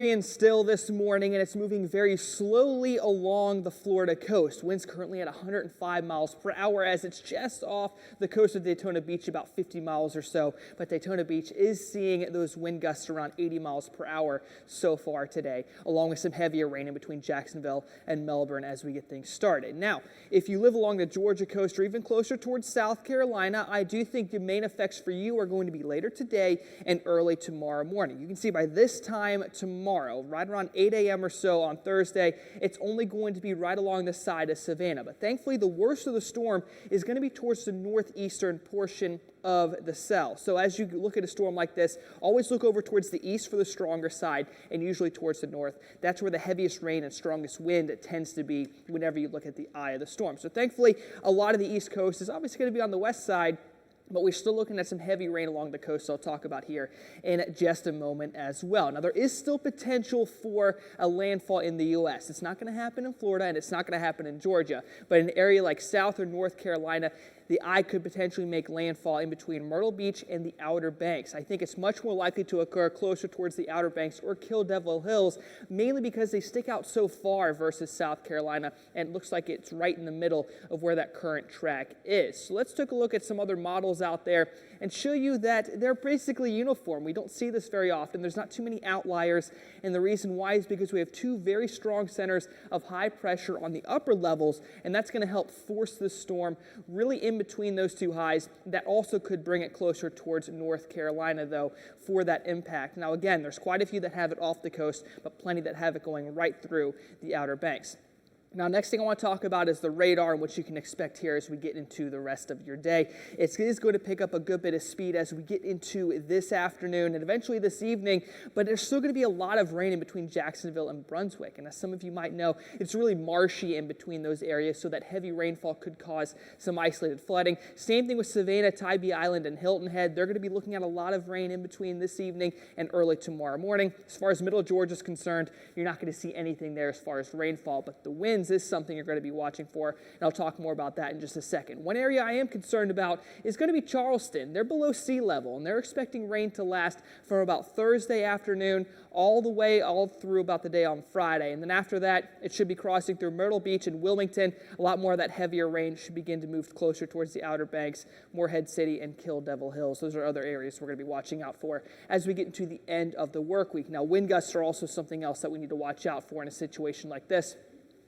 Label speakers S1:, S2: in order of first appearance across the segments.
S1: Dorian still this morning, and it's moving very slowly along the Florida coast. Winds currently at 105 miles per hour as it's just off the coast of Daytona Beach, about 50 miles or so. But Daytona Beach is seeing those wind gusts around 80 miles per hour so far today, along with some heavier rain in between Jacksonville and Melbourne as we get things started. Now, if you live along the Georgia coast or even closer towards South Carolina, I do think the main effects for you are going to be later today and early tomorrow morning. You can see by this time tomorrow, right around 8 a.m. or so on Thursday, it's only going to be right along the side of Savannah. But thankfully, the worst of the storm is going to be towards the northeastern portion of the cell. So as you look at a storm like this, always look over towards the east for the stronger side and usually towards the north. That's where the heaviest rain and strongest wind tends to be whenever you look at the eye of the storm. So thankfully, a lot of the east coast is obviously going to be on the west side, but we're still looking at some heavy rain along the coast, so I'll talk about here in just a moment as well. Now, there is still potential for a landfall in the U.S. It's not going to happen in Florida, and it's not going to happen in Georgia. But in an area like South or North Carolina, the eye could potentially make landfall in between Myrtle Beach and the Outer Banks. I think it's much more likely to occur closer towards the Outer Banks or Kill Devil Hills, mainly because they stick out so far versus South Carolina, and it looks like it's right in the middle of where that current track is. So let's take a look at some other models out there and show you that they're basically uniform. We don't see this very often. There's not too many outliers, and the reason why is because we have two very strong centers of high pressure on the upper levels, and that's going to help force the storm really in between those two highs. That also could bring it closer towards North Carolina, though, for that impact. Now, again, there's quite a few that have it off the coast, but plenty that have it going right through the Outer Banks. Now, next thing I want to talk about is the radar and what you can expect here as we get into the rest of your day. It is going to pick up a good bit of speed as we get into this afternoon and eventually this evening, but there's still going to be a lot of rain in between Jacksonville and Brunswick. And as some of you might know, it's really marshy in between those areas, so that heavy rainfall could cause some isolated flooding. Same thing with Savannah, Tybee Island, and Hilton Head. They're going to be looking at a lot of rain in between this evening and early tomorrow morning. As far as Middle Georgia is concerned, you're not going to see anything there as far as rainfall, but the winds is something you're going to be watching for, and I'll talk more about that in just a second. One area I am concerned about is going to be Charleston. They're below sea level, and they're expecting rain to last from about Thursday afternoon all through about the day on Friday. And then after that, it should be crossing through Myrtle Beach and Wilmington. A lot more of that heavier rain should begin to move closer towards the Outer Banks, Morehead City, and Kill Devil Hills. Those are other areas we're going to be watching out for as we get into the end of the work week. Now, wind gusts are also something else that we need to watch out for in a situation like this.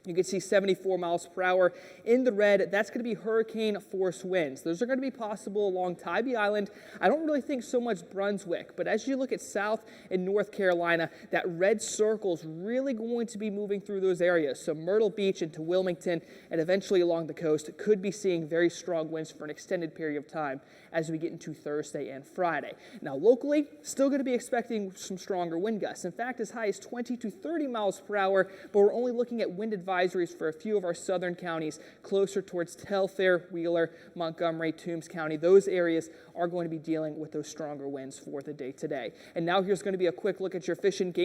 S1: You can see 74 miles per hour in the red. That's going to be hurricane force winds. Those are going to be possible along Tybee Island. I don't really think so much Brunswick, but as you look at South and North Carolina, that red circle is really going to be moving through those areas. So Myrtle Beach into Wilmington and eventually along the coast could be seeing very strong winds for an extended period of time as we get into Thursday and Friday. Now locally, still going to be expecting some stronger wind gusts. In fact, as high as 20 to 30 miles per hour, but we're only looking at wind advisories for a few of our southern counties closer towards Telfair, Wheeler, Montgomery, Toombs County. Those areas are going to be dealing with those stronger winds for the day today. And now here's going to be a quick look at your fish and game